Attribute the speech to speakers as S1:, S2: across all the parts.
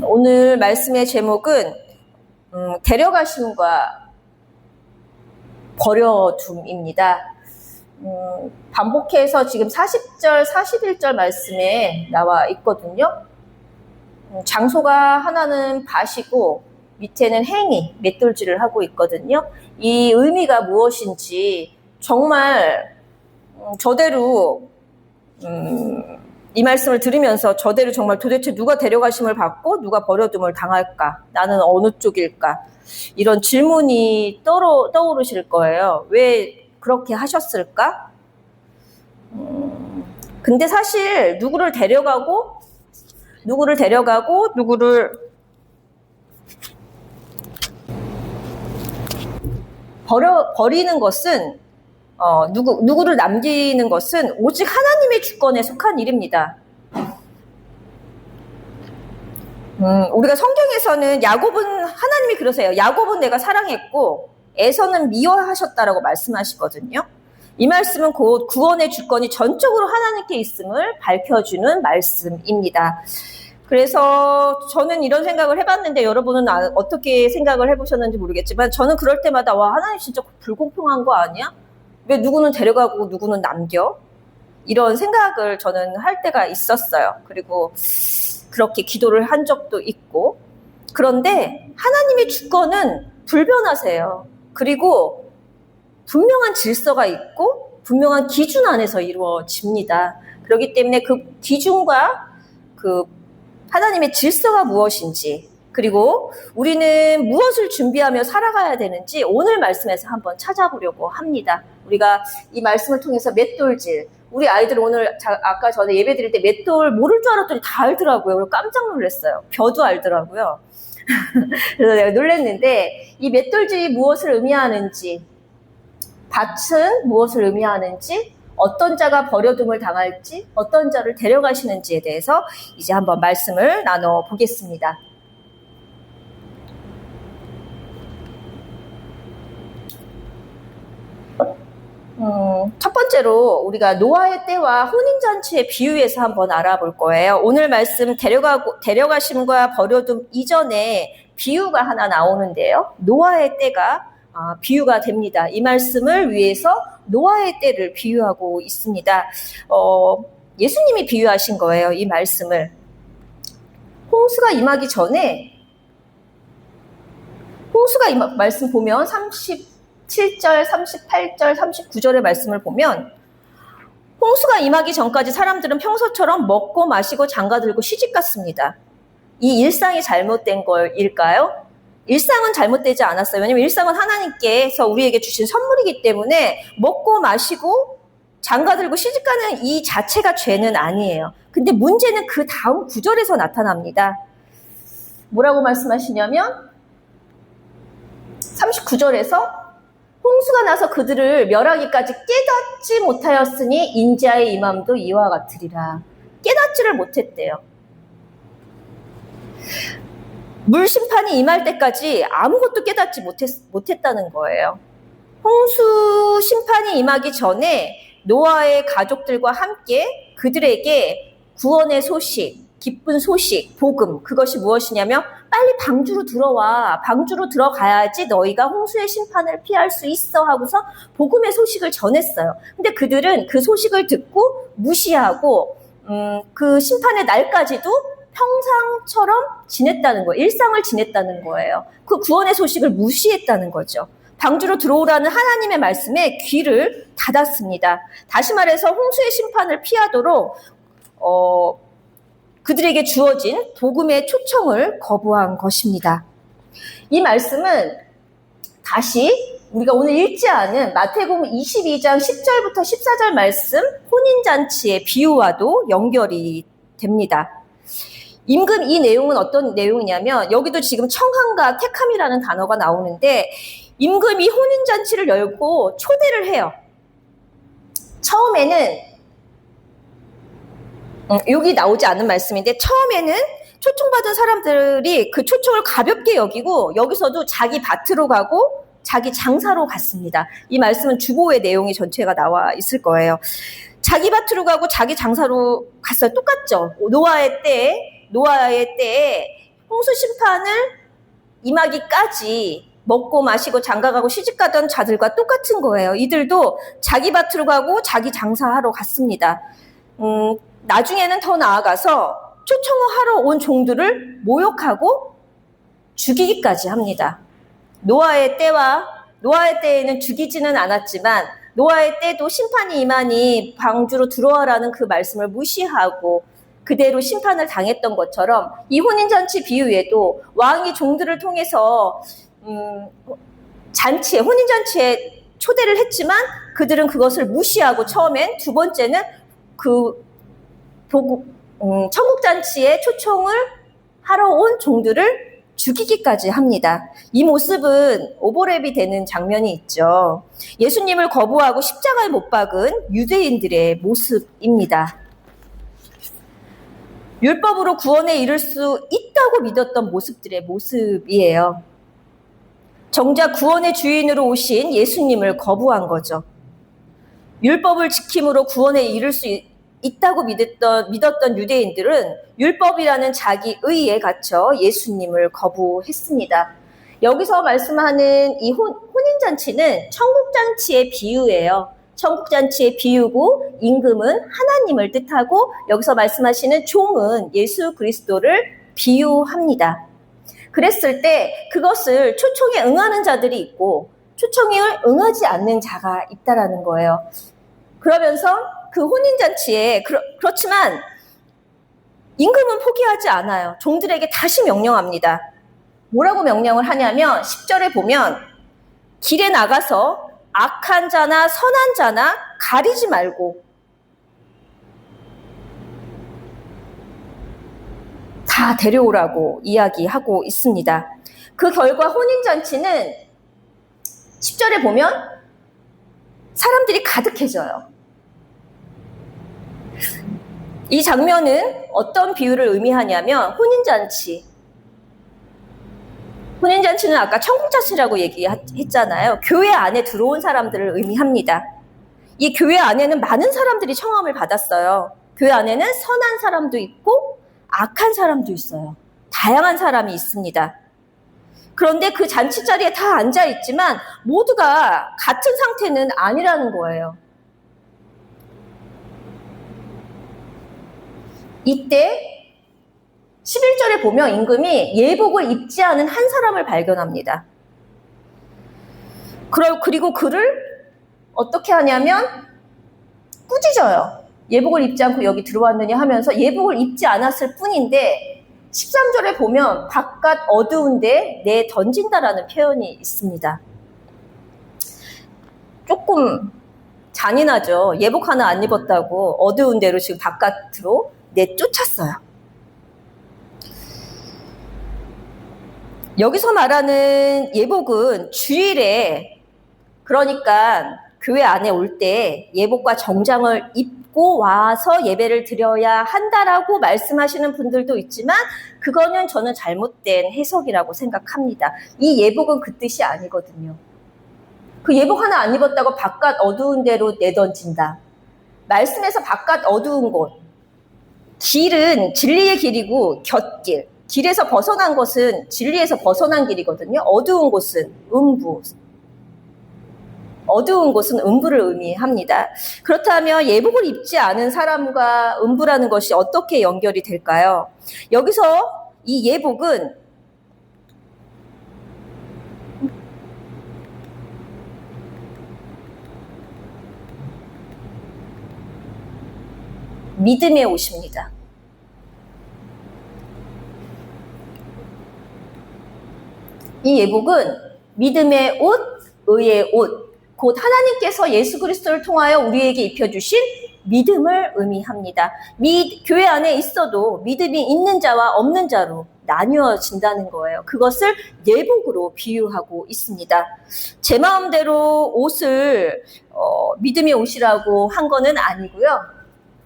S1: 오늘 말씀의 제목은 데려가심과 버려둠입니다. 반복해서 지금 40절, 41절 말씀에 나와 있거든요. 장소가 하나는 밭이고 밑에는 행이 맷돌질을 하고 있거든요. 이 의미가 무엇인지 정말 저대로 이 말씀을 들으면서 저대로 정말 도대체 누가 데려가심을 받고 누가 버려둠을 당할까? 나는 어느 쪽일까? 이런 질문이 떠오르실 거예요. 왜 그렇게 하셨을까? 근데 사실 누구를 데려가고 누구를 버리는 것은 누구를 남기는 것은 오직 하나님의 주권에 속한 일입니다. 우리가 성경에서는 하나님이 그러세요. 야곱은 내가 사랑했고 에서는 미워하셨다라고 말씀하시거든요. 이 말씀은 곧 구원의 주권이 전적으로 하나님께 있음을 밝혀주는 말씀입니다. 그래서 저는 이런 생각을 해봤는데 여러분은 어떻게 생각을 해보셨는지 모르겠지만 저는 그럴 때마다 와, 하나님 진짜 불공평한 거 아니야? 왜 누구는 데려가고 누구는 남겨? 이런 생각을 저는 할 때가 있었어요. 그리고 그렇게 기도를 한 적도 있고. 그런데 하나님의 주권은 불변하세요. 그리고 분명한 질서가 있고 분명한 기준 안에서 이루어집니다. 그렇기 때문에 그 기준과 그 하나님의 질서가 무엇인지, 그리고 우리는 무엇을 준비하며 살아가야 되는지 오늘 말씀에서 한번 찾아보려고 합니다. 우리가 이 말씀을 통해서 맷돌질, 우리 아이들 오늘 아까 전에 예배 드릴 때 맷돌 모를 줄 알았더니 다 알더라고요. 그래서 깜짝 놀랐어요. 벼도 알더라고요. 그래서 내가 놀랐는데 이 맷돌질이 무엇을 의미하는지, 밭은 무엇을 의미하는지, 어떤 자가 버려둠을 당할지, 어떤 자를 데려가시는지에 대해서 이제 한번 말씀을 나눠보겠습니다. 첫 번째로 우리가 노아의 때와 혼인잔치의 비유에서 한번 알아볼 거예요. 오늘 말씀 데려가심과 버려둠 이전에 비유가 하나 나오는데요. 노아의 때가 비유가 됩니다. 이 말씀을 위해서 노아의 때를 비유하고 있습니다. 예수님이 비유하신 거예요. 이 말씀을. 홍수가 임하기 전에 말씀 보면 37절, 38절, 39절의 말씀을 보면 홍수가 임하기 전까지 사람들은 평소처럼 먹고 마시고 장가들고 시집갔습니다. 이 일상이 잘못된 걸일까요? 일상은 잘못되지 않았어요. 왜냐하면 일상은 하나님께서 우리에게 주신 선물이기 때문에 먹고 마시고 장가들고 시집가는 이 자체가 죄는 아니에요. 근데 문제는 그 다음 구절에서 나타납니다. 뭐라고 말씀하시냐면 39절에서 홍수가 나서 그들을 멸하기까지 깨닫지 못하였으니 인자의 임함도 이와 같으리라. 깨닫지를 못했대요. 물 심판이 임할 때까지 아무것도 깨닫지 못했다는 거예요. 홍수 심판이 임하기 전에 노아의 가족들과 함께 그들에게 구원의 소식, 기쁜 소식, 복음, 그것이 무엇이냐면 빨리 방주로 들어와. 방주로 들어가야지 너희가 홍수의 심판을 피할 수 있어 하고서 복음의 소식을 전했어요. 근데 그들은 그 소식을 듣고 무시하고 그 심판의 날까지도 평상처럼 지냈다는 거예요. 일상을 지냈다는 거예요. 그 구원의 소식을 무시했다는 거죠. 방주로 들어오라는 하나님의 말씀에 귀를 닫았습니다. 다시 말해서 홍수의 심판을 피하도록 그들에게 주어진 복음의 초청을 거부한 것입니다. 이 말씀은 다시 우리가 오늘 읽지 않은 마태복음 22장 10절부터 14절 말씀 혼인잔치의 비유와도 연결이 됩니다. 임금 이 내용은 어떤 내용이냐면 여기도 지금 청함과 택함이라는 단어가 나오는데 임금이 혼인잔치를 열고 초대를 해요. 처음에는 여기 나오지 않은 말씀인데 처음에는 초청받은 사람들이 그 초청을 가볍게 여기고 여기서도 자기 밭으로 가고 자기 장사로 갔습니다. 이 말씀은 주보의 내용이 전체가 나와 있을 거예요. 자기 밭으로 가고 자기 장사로 갔어요. 똑같죠. 노아의 때에 노아의 때에 홍수 심판을 임하기까지 먹고 마시고 장가가고 시집가던 자들과 똑같은 거예요. 이들도 자기 밭으로 가고 자기 장사하러 갔습니다. 나중에는 더 나아가서 초청을 하러 온 종들을 모욕하고 죽이기까지 합니다. 노아의 때에는 죽이지는 않았지만 노아의 때도 심판이 임하니 방주로 들어와라는 그 말씀을 무시하고 그대로 심판을 당했던 것처럼 이 혼인잔치 비유에도 왕이 종들을 통해서 혼인잔치에 초대를 했지만 그들은 그것을 무시하고 처음엔, 두 번째는 천국잔치에 초청을 하러 온 종들을 죽이기까지 합니다. 이 모습은 오버랩이 되는 장면이 있죠. 예수님을 거부하고 십자가에 못 박은 유대인들의 모습입니다. 율법으로 구원에 이를 수 있다고 믿었던 모습들의 모습이에요. 정작 구원의 주인으로 오신 예수님을 거부한 거죠. 율법을 지킴으로 구원에 이를 수 있다고 믿었던 유대인들은 율법이라는 자기 의에 갇혀 예수님을 거부했습니다. 여기서 말씀하는 이 혼인잔치는 천국잔치의 비유예요. 천국잔치의 비유고 임금은 하나님을 뜻하고 여기서 말씀하시는 종은 예수 그리스도를 비유합니다. 그랬을 때 그것을 초청에 응하는 자들이 있고 초청에 응하지 않는 자가 있다라는 거예요. 그러면서 그 혼인잔치에 그렇지만 임금은 포기하지 않아요. 종들에게 다시 명령합니다. 뭐라고 명령을 하냐면 10절에 보면 길에 나가서 악한 자나 선한 자나 가리지 말고 다 데려오라고 이야기하고 있습니다. 그 결과 혼인잔치는 10절에 보면 사람들이 가득해져요. 이 장면은 어떤 비유를 의미하냐면 혼인잔치는 아까 천국잔치라고 얘기했잖아요. 교회 안에 들어온 사람들을 의미합니다. 이 교회 안에는 많은 사람들이 청함을 받았어요. 교회 안에는 선한 사람도 있고 악한 사람도 있어요. 다양한 사람이 있습니다. 그런데 그 잔치 자리에 다 앉아 있지만 모두가 같은 상태는 아니라는 거예요. 이때 11절에 보면 임금이 예복을 입지 않은 한 사람을 발견합니다. 그리고 그를 어떻게 하냐면 꾸짖어요. 예복을 입지 않고 여기 들어왔느냐 하면서 예복을 입지 않았을 뿐인데 13절에 보면 바깥 어두운데 내던진다라는 표현이 있습니다. 조금 잔인하죠. 예복 하나 안 입었다고 어두운 데로 지금 바깥으로 내쫓았어요. 여기서 말하는 예복은 주일에, 그러니까 교회 안에 올 때 예복과 정장을 입고 와서 예배를 드려야 한다라고 말씀하시는 분들도 있지만 그거는 저는 잘못된 해석이라고 생각합니다. 이 예복은 그 뜻이 아니거든요. 그 예복 하나 안 입었다고 바깥 어두운 데로 내던진다. 말씀에서 바깥 어두운 곳, 길은 진리의 길이고 곁길, 길에서 벗어난 것은 진리에서 벗어난 길이거든요. 어두운 곳은 음부를 의미합니다. 그렇다면 예복을 입지 않은 사람과 음부라는 것이 어떻게 연결이 될까요? 여기서 이 예복은 믿음의 옷입니다. 이 예복은 믿음의 옷, 의의 옷, 곧 하나님께서 예수 그리스도를 통하여 우리에게 입혀주신 믿음을 의미합니다. 교회 안에 있어도 믿음이 있는 자와 없는 자로 나뉘어진다는 거예요. 그것을 예복으로 비유하고 있습니다. 제 마음대로 옷을 믿음의 옷이라고 한 거는 아니고요.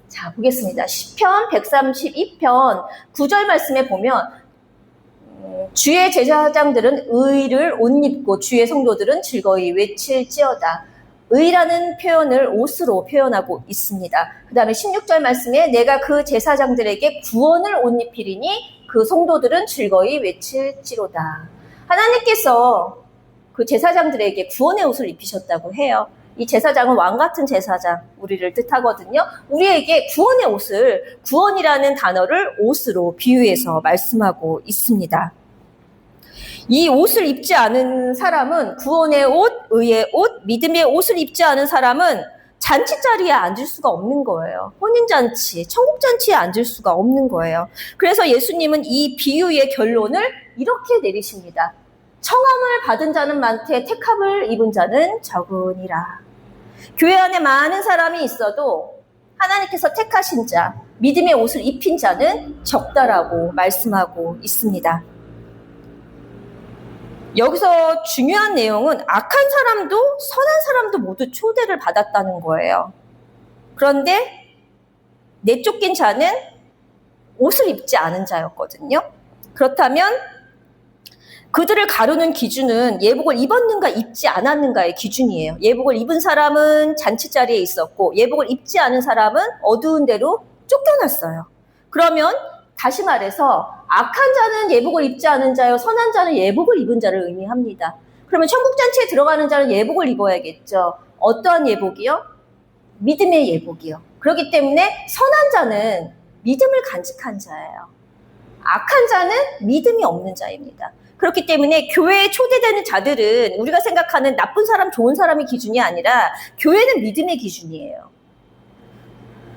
S1: 자, 보겠습니다. 시편 132편 9절 말씀에 보면 주의 제사장들은 의를 옷 입고 주의 성도들은 즐거이 외칠지어다. 의라는 표현을 옷으로 표현하고 있습니다. 그 다음에 16절 말씀에 내가 그 제사장들에게 구원을 옷 입히리니 그 성도들은 즐거이 외칠지로다. 하나님께서 그 제사장들에게 구원의 옷을 입히셨다고 해요. 이 제사장은 왕 같은 제사장, 우리를 뜻하거든요. 우리에게 구원의 옷을, 구원이라는 단어를 옷으로 비유해서 말씀하고 있습니다. 이 옷을 입지 않은 사람은 구원의 옷, 의의 옷, 믿음의 옷을 입지 않은 사람은 잔치 자리에 앉을 수가 없는 거예요. 혼인잔치, 천국잔치에 앉을 수가 없는 거예요. 그래서 예수님은 이 비유의 결론을 이렇게 내리십니다. 청함을 받은 자는 많되 택함을 입은 자는 적으니라. 교회 안에 많은 사람이 있어도 하나님께서 택하신 자, 믿음의 옷을 입힌 자는 적다라고 말씀하고 있습니다. 여기서 중요한 내용은 악한 사람도 선한 사람도 모두 초대를 받았다는 거예요. 그런데 내쫓긴 자는 옷을 입지 않은 자였거든요. 그렇다면 그들을 가르는 기준은 예복을 입었는가 입지 않았는가의 기준이에요. 예복을 입은 사람은 잔치 자리에 있었고 예복을 입지 않은 사람은 어두운 데로 쫓겨났어요. 그러면 다시 말해서 악한 자는 예복을 입지 않은 자요, 선한 자는 예복을 입은 자를 의미합니다. 그러면 천국잔치에 들어가는 자는 예복을 입어야겠죠. 어떠한 예복이요? 믿음의 예복이요. 그렇기 때문에 선한 자는 믿음을 간직한 자예요. 악한 자는 믿음이 없는 자입니다. 그렇기 때문에 교회에 초대되는 자들은 우리가 생각하는 나쁜 사람, 좋은 사람의 기준이 아니라 교회는 믿음의 기준이에요.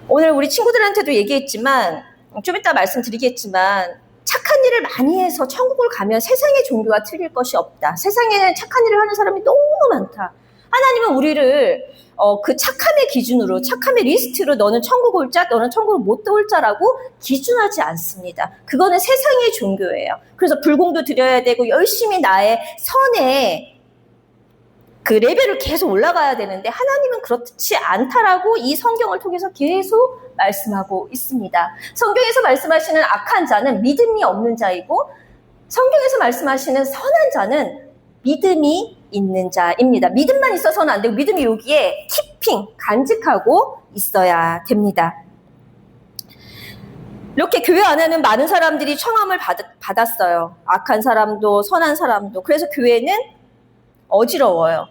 S1: 오늘 우리 친구들한테도 얘기했지만 좀 이따 말씀드리겠지만 착한 일을 많이 해서 천국을 가면 세상의 종교와 틀릴 것이 없다. 세상에는 착한 일을 하는 사람이 너무 많다. 하나님은 우리를 그 착함의 기준으로, 착함의 리스트로 너는 천국 올 자, 너는 천국을 못 올 자라고 기준하지 않습니다. 그거는 세상의 종교예요. 그래서 불공도 드려야 되고 열심히 나의 선에 그 레벨을 계속 올라가야 되는데 하나님은 그렇지 않다라고 이 성경을 통해서 계속 말씀하고 있습니다. 성경에서 말씀하시는 악한 자는 믿음이 없는 자이고 성경에서 말씀하시는 선한 자는 믿음이 있는 자입니다. 믿음만 있어서는 안 되고 믿음이 여기에 키핑, 간직하고 있어야 됩니다. 이렇게 교회 안에는 많은 사람들이 청함을 받았어요. 악한 사람도 선한 사람도. 그래서 교회는 어지러워요.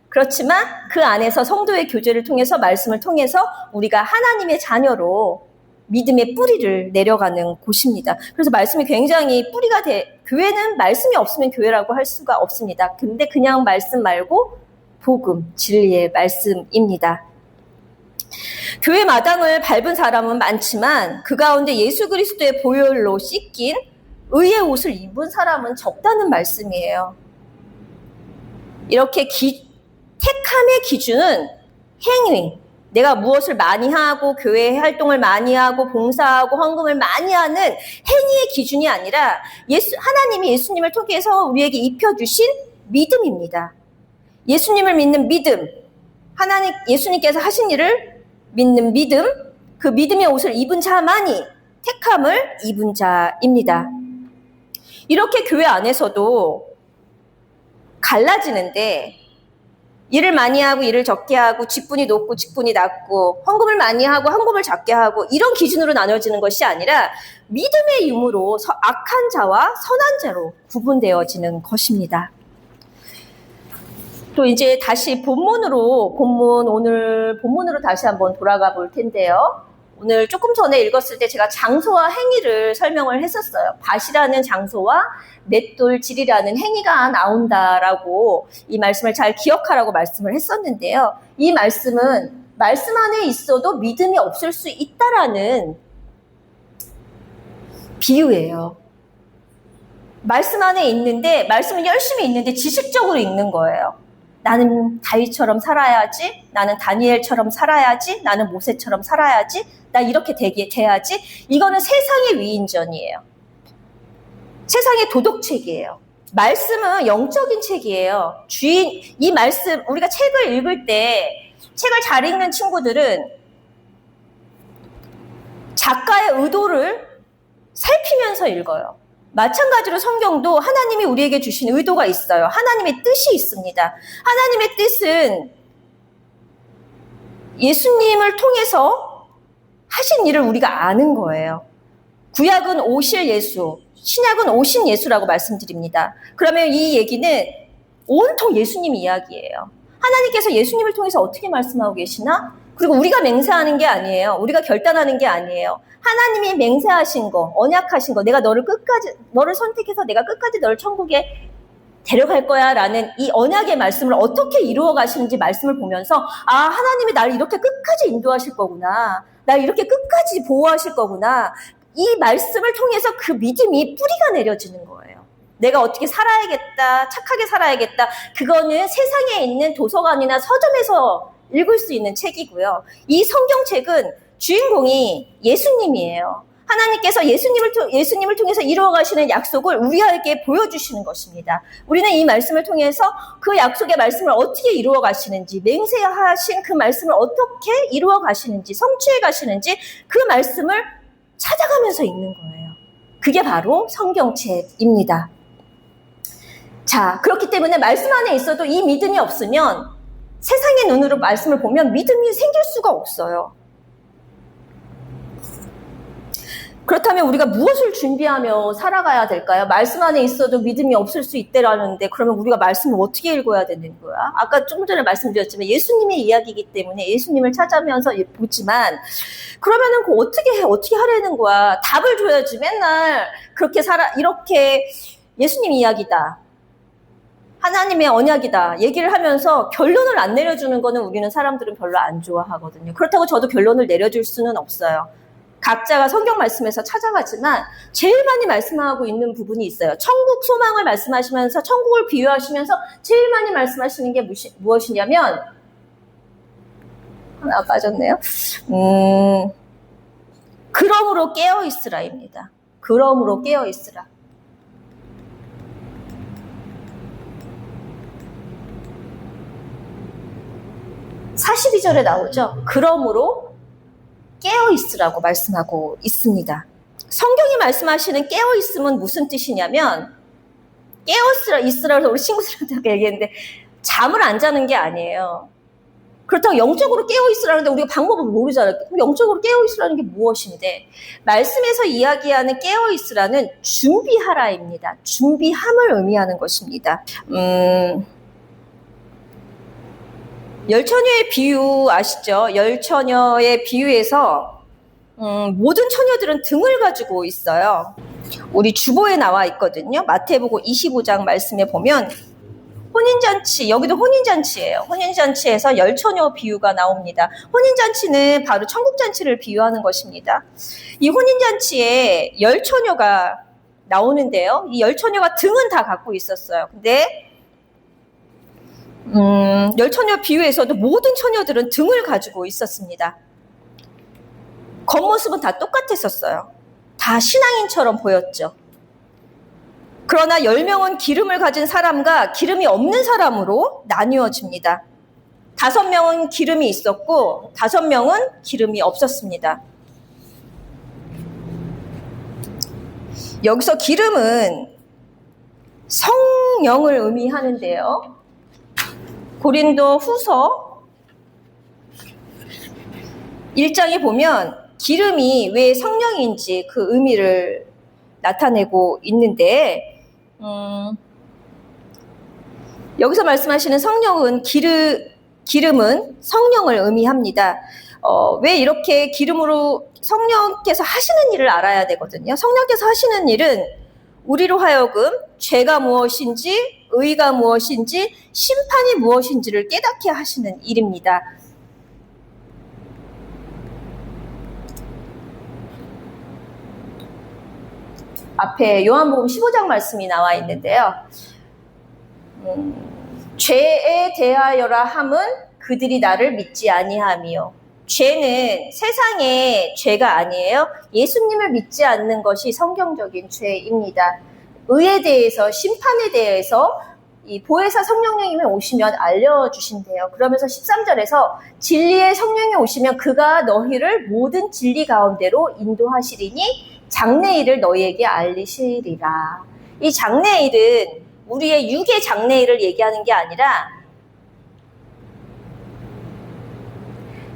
S1: 그렇지만 그 안에서 성도의 교제를 통해서 말씀을 통해서 우리가 하나님의 자녀로 믿음의 뿌리를 내려가는 곳입니다. 그래서 말씀이 굉장히 뿌리가 교회는 말씀이 없으면 교회라고 할 수가 없습니다. 근데 그냥 말씀 말고 복음, 진리의 말씀입니다. 교회 마당을 밟은 사람은 많지만 그 가운데 예수 그리스도의 보혈로 씻긴 의의 옷을 입은 사람은 적다는 말씀이에요. 이렇게 택함의 기준은 행위, 내가 무엇을 많이 하고 교회 활동을 많이 하고 봉사하고 헌금을 많이 하는 행위의 기준이 아니라 하나님이 예수님을 통해서 우리에게 입혀주신 믿음입니다. 예수님을 믿는 믿음, 예수님께서 하신 일을 믿는 믿음, 그 믿음의 옷을 입은 자만이 택함을 입은 자입니다. 이렇게 교회 안에서도 갈라지는데 일을 많이 하고 일을 적게 하고 직분이 높고 직분이 낮고 헌금을 많이 하고 헌금을 작게 하고 이런 기준으로 나눠지는 것이 아니라 믿음의 유무로 악한 자와 선한 자로 구분되어지는 것입니다. 또 이제 다시 오늘 본문으로 다시 한번 돌아가 볼 텐데요. 오늘 조금 전에 읽었을 때 제가 장소와 행위를 설명을 했었어요. 밭이라는 장소와 맷돌질이라는 행위가 나온다라고 이 말씀을 잘 기억하라고 말씀을 했었는데요. 이 말씀은 말씀 안에 있어도 믿음이 없을 수 있다라는 비유예요. 말씀 안에 있는데 말씀을 열심히 읽는데 지식적으로 읽는 거예요. 나는 다윗처럼 살아야지, 나는 다니엘처럼 살아야지, 나는 모세처럼 살아야지, 나 이렇게 돼야지. 이거는 세상의 위인전이에요. 세상의 도덕책이에요. 말씀은 영적인 책이에요. 이 말씀, 우리가 책을 읽을 때, 책을 잘 읽는 친구들은 작가의 의도를 살피면서 읽어요. 마찬가지로 성경도 하나님이 우리에게 주신 의도가 있어요. 하나님의 뜻이 있습니다. 하나님의 뜻은 예수님을 통해서 하신 일을 우리가 아는 거예요. 구약은 오실 예수, 신약은 오신 예수라고 말씀드립니다. 그러면 이 얘기는 온통 예수님 이야기예요. 하나님께서 예수님을 통해서 어떻게 말씀하고 계시나? 그리고 우리가 맹세하는 게 아니에요. 우리가 결단하는 게 아니에요. 하나님이 맹세하신 거, 언약하신 거, 내가 너를 선택해서 내가 끝까지 너를 천국에 데려갈 거야 라는 이 언약의 말씀을 어떻게 이루어 가시는지 말씀을 보면서 하나님이 나를 이렇게 끝까지 인도하실 거구나. 나를 이렇게 끝까지 보호하실 거구나. 이 말씀을 통해서 그 믿음이 뿌리가 내려지는 거예요. 내가 어떻게 살아야겠다, 착하게 살아야겠다. 그거는 세상에 있는 도서관이나 서점에서 읽을 수 있는 책이고요. 이 성경책은 주인공이 예수님이에요. 하나님께서 예수님을 통해서 이루어 가시는 약속을 우리에게 보여주시는 것입니다. 우리는 이 말씀을 통해서 그 약속의 말씀을 어떻게 이루어 가시는지, 맹세하신 그 말씀을 어떻게 이루어 가시는지, 성취해 가시는지 그 말씀을 찾아가면서 읽는 거예요. 그게 바로 성경책입니다. 자, 그렇기 때문에 말씀 안에 있어도 이 믿음이 없으면 세상의 눈으로 말씀을 보면 믿음이 생길 수가 없어요. 그렇다면 우리가 무엇을 준비하며 살아가야 될까요? 말씀 안에 있어도 믿음이 없을 수 있다라는데 그러면 우리가 말씀을 어떻게 읽어야 되는 거야? 아까 조금 전에 말씀드렸지만 예수님의 이야기이기 때문에 예수님을 찾아면서 보지만 그러면은 어떻게 하려는 거야? 답을 줘야지. 맨날 이렇게 예수님 이야기다. 하나님의 언약이다. 얘기를 하면서 결론을 안 내려주는 거는 우리는 사람들은 별로 안 좋아하거든요. 그렇다고 저도 결론을 내려줄 수는 없어요. 각자가 성경 말씀에서 찾아가지만 제일 많이 말씀하고 있는 부분이 있어요. 천국 소망을 말씀하시면서 천국을 비유하시면서 제일 많이 말씀하시는 게 무엇이냐면 하나 빠졌네요. 그러므로 깨어있으라입니다. 그러므로 깨어있으라. 42절에 나오죠. 그러므로 깨어있으라고 말씀하고 있습니다. 성경이 말씀하시는 깨어있음은 무슨 뜻이냐면 깨어있으라고 우리 친구들한테 얘기했는데 잠을 안 자는 게 아니에요. 그렇다고 영적으로 깨어있으라는데 우리가 방법을 모르잖아요. 영적으로 깨어있으라는 게 무엇인데 말씀에서 이야기하는 깨어있으라는 준비하라입니다. 준비함을 의미하는 것입니다. 열처녀의 비유 아시죠? 열처녀의 비유에서 모든 처녀들은 등을 가지고 있어요. 우리 주보에 나와 있거든요. 마태복음 25장 말씀에 보면 혼인잔치, 여기도 혼인잔치예요. 혼인잔치에서 열처녀 비유가 나옵니다. 혼인잔치는 바로 천국잔치를 비유하는 것입니다. 이 혼인잔치에 열처녀가 나오는데요. 이 열처녀가 등은 다 갖고 있었어요. 근데 열처녀 비유에서도 모든 처녀들은 등을 가지고 있었습니다. 겉모습은 다 똑같았었어요. 다 신앙인처럼 보였죠. 그러나 10명은 기름을 가진 사람과 기름이 없는 사람으로 나뉘어집니다. 5명은 기름이 있었고 5명은 기름이 없었습니다. 여기서 기름은 성령을 의미하는데요. 고린도 후서 1장에 보면 기름이 왜 성령인지 그 의미를 나타내고 있는데 여기서 말씀하시는 성령은 기름은 성령을 의미합니다. 왜 이렇게 기름으로 성령께서 하시는 일을 알아야 되거든요. 성령께서 하시는 일은 우리로 하여금 죄가 무엇인지 의가 무엇인지 심판이 무엇인지를 깨닫게 하시는 일입니다. 앞에 요한복음 15장 말씀이 나와 있는데요. 죄에 대하여라 함은 그들이 나를 믿지 아니함이요. 죄는 세상의 죄가 아니에요. 예수님을 믿지 않는 것이 성경적인 죄입니다. 의에 대해서, 심판에 대해서 이 보혜사 성령님이 오시면 알려주신대요. 그러면서 13절에서 진리의 성령이 오시면 그가 너희를 모든 진리 가운데로 인도하시리니 장래일을 너희에게 알리시리라. 이 장래일은 우리의 육의 장래일을 얘기하는 게 아니라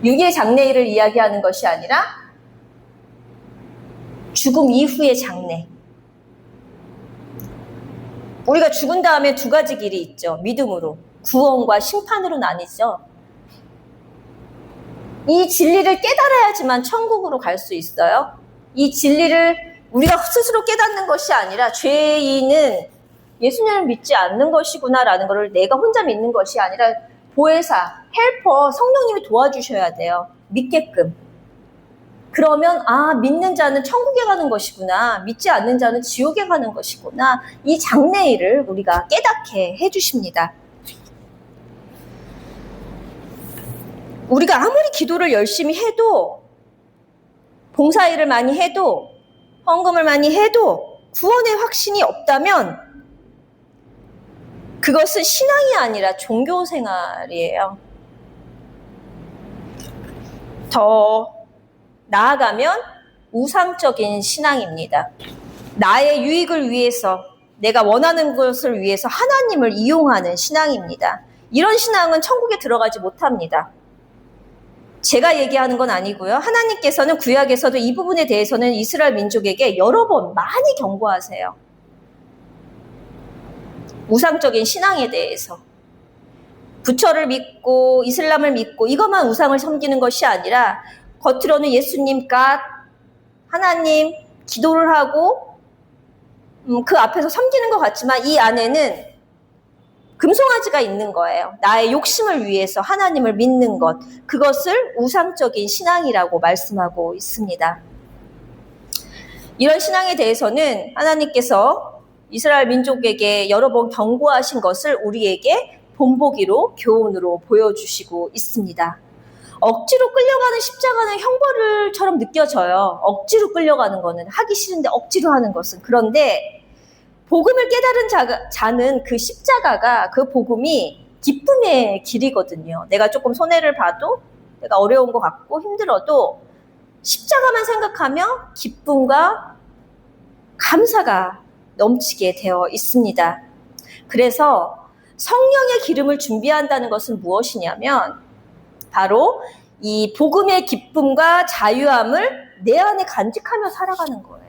S1: 육의 장래를 이야기하는 것이 아니라 죽음 이후의 장래. 우리가 죽은 다음에 두 가지 길이 있죠. 믿음으로. 구원과 심판으로 나뉘죠. 이 진리를 깨달아야지만 천국으로 갈 수 있어요. 이 진리를 우리가 스스로 깨닫는 것이 아니라 죄인은 예수님을 믿지 않는 것이구나라는 것을 내가 혼자 믿는 것이 아니라 보혜사, 헬퍼, 성령님이 도와주셔야 돼요. 믿게끔. 그러면 믿는 자는 천국에 가는 것이구나. 믿지 않는 자는 지옥에 가는 것이구나. 이 장래일을 우리가 깨닫게 해주십니다. 우리가 아무리 기도를 열심히 해도, 봉사일을 많이 해도, 헌금을 많이 해도 구원의 확신이 없다면 그것은 신앙이 아니라 종교생활이에요. 더 나아가면 우상적인 신앙입니다. 나의 유익을 위해서, 내가 원하는 것을 위해서 하나님을 이용하는 신앙입니다. 이런 신앙은 천국에 들어가지 못합니다. 제가 얘기하는 건 아니고요. 하나님께서는 구약에서도 이 부분에 대해서는 이스라엘 민족에게 여러 번 많이 경고하세요. 우상적인 신앙에 대해서. 부처를 믿고 이슬람을 믿고 이것만 우상을 섬기는 것이 아니라 겉으로는 예수님, 갓, 하나님 기도를 하고 그 앞에서 섬기는 것 같지만 이 안에는 금송아지가 있는 거예요. 나의 욕심을 위해서 하나님을 믿는 것. 그것을 우상적인 신앙이라고 말씀하고 있습니다. 이런 신앙에 대해서는 하나님께서 이스라엘 민족에게 여러 번 경고하신 것을 우리에게 본보기로 교훈으로 보여주시고 있습니다. 억지로 끌려가는 십자가는 형벌처럼 느껴져요. 억지로 끌려가는 거는 하기 싫은데 억지로 하는 것은. 그런데 복음을 깨달은 자는 그 십자가가, 그 복음이 기쁨의 길이거든요. 내가 조금 손해를 봐도, 내가 어려운 것 같고 힘들어도 십자가만 생각하며 기쁨과 감사가 넘치게 되어 있습니다. 그래서 성령의 기름을 준비한다는 것은 무엇이냐면 바로 이 복음의 기쁨과 자유함을 내 안에 간직하며 살아가는 거예요.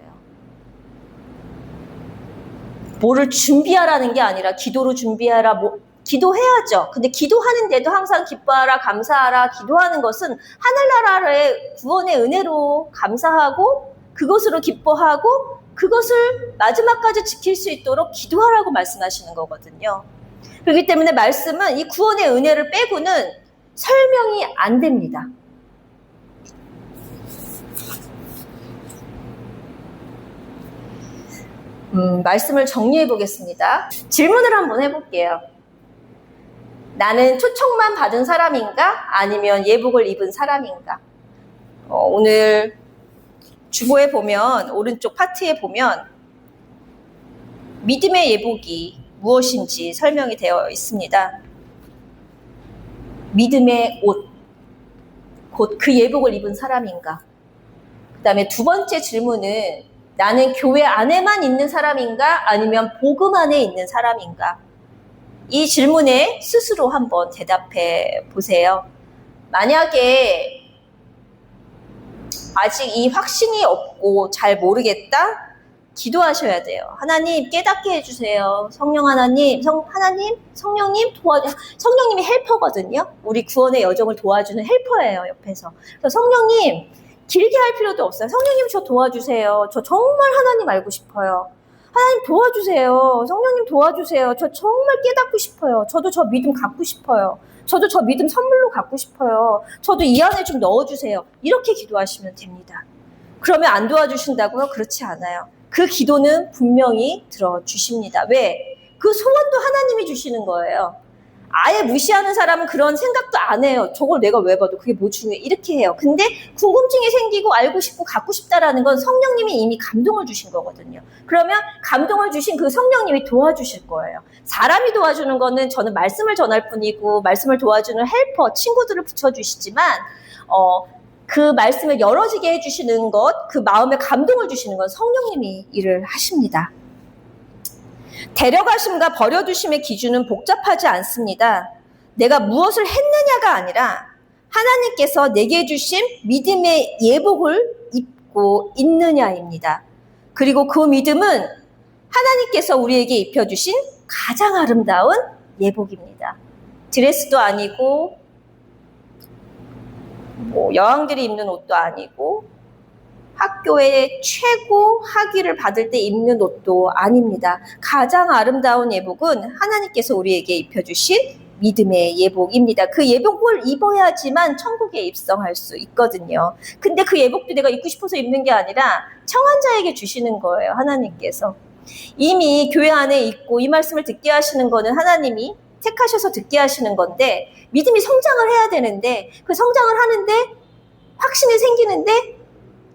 S1: 뭐를 준비하라는 게 아니라 기도로 준비하라, 기도해야죠. 근데 기도하는데도 항상 기뻐하라, 감사하라, 기도하는 것은 하늘나라의 구원의 은혜로 감사하고 그것으로 기뻐하고 그것을 마지막까지 지킬 수 있도록 기도하라고 말씀하시는 거거든요. 그렇기 때문에 말씀은 이 구원의 은혜를 빼고는 설명이 안 됩니다. 말씀을 정리해 보겠습니다. 질문을 한번 해볼게요. 나는 초청만 받은 사람인가? 아니면 예복을 입은 사람인가? 오늘 주보에 보면, 오른쪽 파트에 보면 믿음의 예복이 무엇인지 설명이 되어 있습니다. 믿음의 옷, 곧 그 예복을 입은 사람인가? 그 다음에 두 번째 질문은 나는 교회 안에만 있는 사람인가? 아니면 복음 안에 있는 사람인가? 이 질문에 스스로 한번 대답해 보세요. 만약에 아직 이 확신이 없고 잘 모르겠다? 기도하셔야 돼요. 하나님 깨닫게 해주세요. 성령 하나님, 성령님 성령님이 헬퍼거든요. 우리 구원의 여정을 도와주는 헬퍼예요, 옆에서. 그래서 성령님, 길게 할 필요도 없어요. 성령님 저 도와주세요. 저 정말 하나님 알고 싶어요. 하나님 도와주세요. 성령님 도와주세요. 저 정말 깨닫고 싶어요. 저도 저 믿음 갖고 싶어요. 저도 저 믿음 선물로 갖고 싶어요. 저도 이 안에 좀 넣어주세요. 이렇게 기도하시면 됩니다. 그러면 안 도와주신다고요? 그렇지 않아요. 그 기도는 분명히 들어주십니다. 왜? 그 소원도 하나님이 주시는 거예요. 아예 무시하는 사람은 그런 생각도 안 해요. 저걸 내가 왜 봐도 그게 뭐 중요해? 이렇게 해요. 근데 궁금증이 생기고 알고 싶고 갖고 싶다라는 건 성령님이 이미 감동을 주신 거거든요. 그러면 감동을 주신 그 성령님이 도와주실 거예요. 사람이 도와주는 거는 저는 말씀을 전할 뿐이고 말씀을 도와주는 헬퍼, 친구들을 붙여주시지만 그 말씀을 열어지게 해주시는 것, 그 마음에 감동을 주시는 건 성령님이 일을 하십니다. 데려가심과 버려두심의 기준은 복잡하지 않습니다. 내가 무엇을 했느냐가 아니라 하나님께서 내게 주신 믿음의 예복을 입고 있느냐입니다. 그리고 그 믿음은 하나님께서 우리에게 입혀주신 가장 아름다운 예복입니다. 드레스도 아니고 여왕들이 입는 옷도 아니고 학교에 최고 학위를 받을 때 입는 옷도 아닙니다. 가장 아름다운 예복은 하나님께서 우리에게 입혀주신 믿음의 예복입니다. 그 예복을 입어야지만 천국에 입성할 수 있거든요. 근데 그 예복도 내가 입고 싶어서 입는 게 아니라 청한 자에게 주시는 거예요. 하나님께서. 이미 교회 안에 있고 이 말씀을 듣게 하시는 거는 하나님이 택하셔서 듣게 하시는 건데, 믿음이 성장을 해야 되는데, 그 성장을 하는데 확신이 생기는데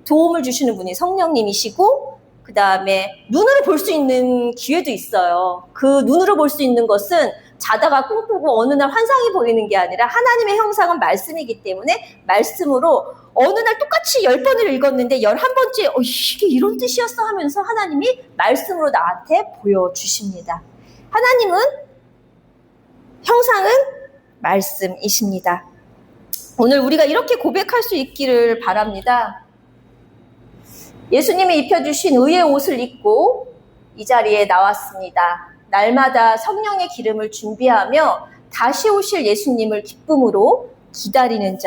S1: 도움을 주시는 분이 성령님이시고, 그 다음에 눈으로 볼 수 있는 기회도 있어요. 그 눈으로 볼 수 있는 것은 자다가 꿈꾸고 어느 날 환상이 보이는 게 아니라 하나님의 형상은 말씀이기 때문에 말씀으로 어느 날 똑같이 10번을 읽었는데 11번째 이게 이런 뜻이었어 하면서 하나님이 말씀으로 나한테 보여주십니다. 하나님은 형상은 말씀이십니다. 오늘 우리가 이렇게 고백할 수 있기를 바랍니다. 예수님이 입혀주신 의의 옷을 입고 이 자리에 나왔습니다. 날마다 성령의 기름을 준비하며 다시 오실 예수님을 기쁨으로 기다리는 자